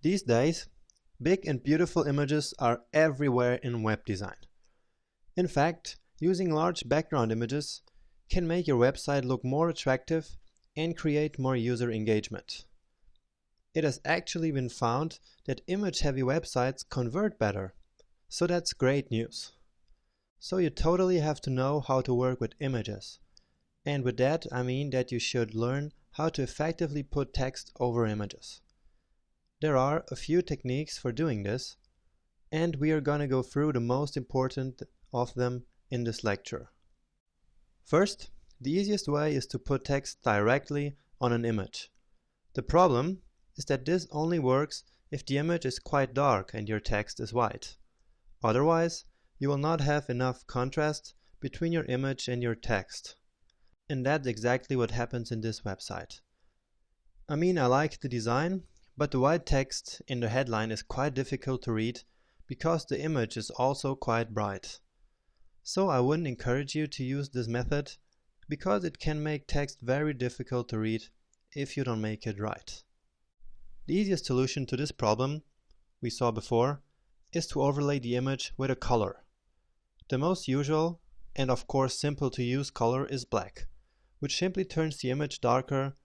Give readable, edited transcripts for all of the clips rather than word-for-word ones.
These days, big and beautiful images are everywhere in web design. In fact, using large background images can make your website look more attractive and create more user engagement. It has actually been found that image-heavy websites convert better, so that's great news. So you totally have to know how to work with images. And with that, I mean that you should learn how to effectively put text over images. There are a few techniques for doing this, and we are going to go through the most important of them in this lecture. First, the easiest way is to put text directly on an image. The problem is that this only works if the image is quite dark and your text is white. Otherwise, you will not have enough contrast between your image and your text. And that's exactly what happens in this website. I mean, I like the design, but the white text in the headline is quite difficult to read because the image is also quite bright. So I wouldn't encourage you to use this method because it can make text very difficult to read if you don't make it right. The easiest solution to this problem, we saw before, is to overlay the image with a color. The most usual and of course simple to use color is black, which simply turns the image darker,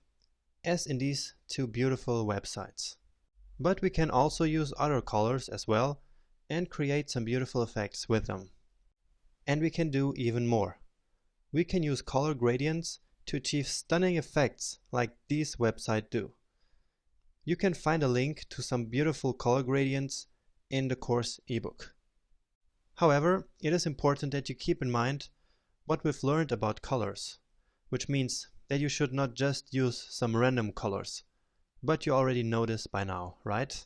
as in these two beautiful websites. But we can also use other colors as well and create some beautiful effects with them. And we can do even more. We can use color gradients to achieve stunning effects like these websites do. You can find a link to some beautiful color gradients in the course ebook. However, it is important that you keep in mind what we've learned about colors, which means that you should not just use some random colors, but you already know this by now, right?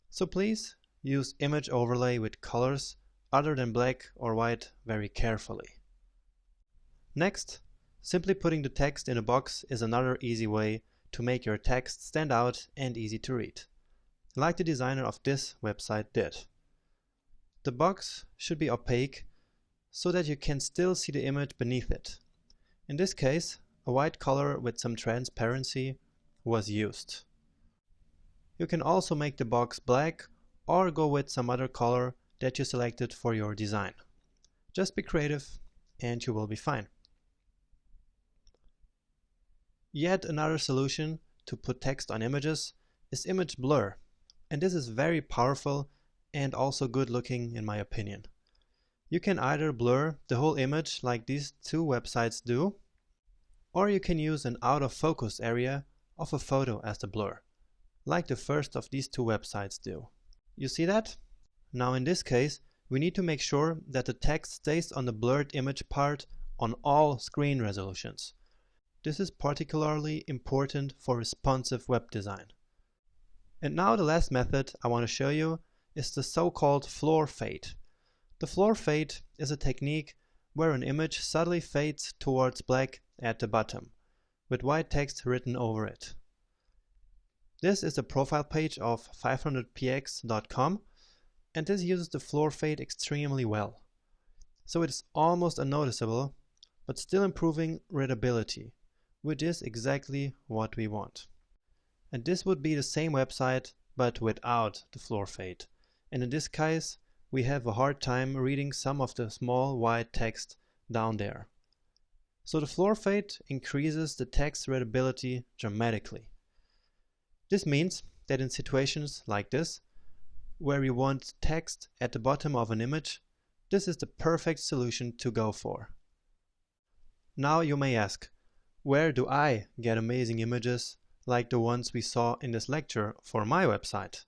So please use image overlay with colors other than black or white very carefully. Next, simply putting the text in a box is another easy way to make your text stand out and easy to read, like the designer of this website did. The box should be opaque so that you can still see the image beneath it. In this case, a white color with some transparency was used. You can also make the box black or go with some other color that you selected for your design. Just be creative and you will be fine. Yet another solution to put text on images is image blur, and this is very powerful and also good looking in my opinion. You can either blur the whole image like these two websites do, or you can use an out of focus area of a photo as the blur, like the first of these two websites do. You see that? Now in this case, we need to make sure that the text stays on the blurred image part on all screen resolutions. This is particularly important for responsive web design. And now the last method I want to show you is the so-called floor fade. The floor fade is a technique where an image subtly fades towards black at the bottom, with white text written over it. This is the profile page of 500px.com, and this uses the floor fade extremely well. So it is almost unnoticeable, but still improving readability, which is exactly what we want. And this would be the same website, but without the floor fade. And in this case, we have a hard time reading some of the small white text down there. So the floor fade increases the text readability dramatically. This means that in situations like this, where we want text at the bottom of an image, this is the perfect solution to go for. Now you may ask, where do I get amazing images like the ones we saw in this lecture for my website?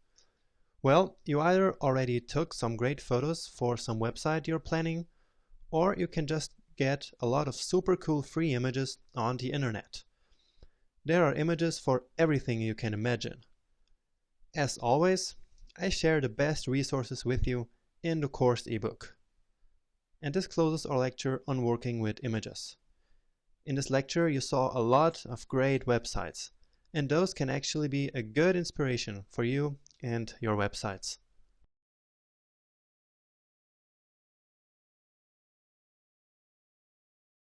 Well, you either already took some great photos for some website you're planning, or you can just get a lot of super cool free images on the internet. There are images for everything you can imagine. As always, I share the best resources with you in the course ebook. And this closes our lecture on working with images. In this lecture you saw a lot of great websites, and those can actually be a good inspiration for you and your websites.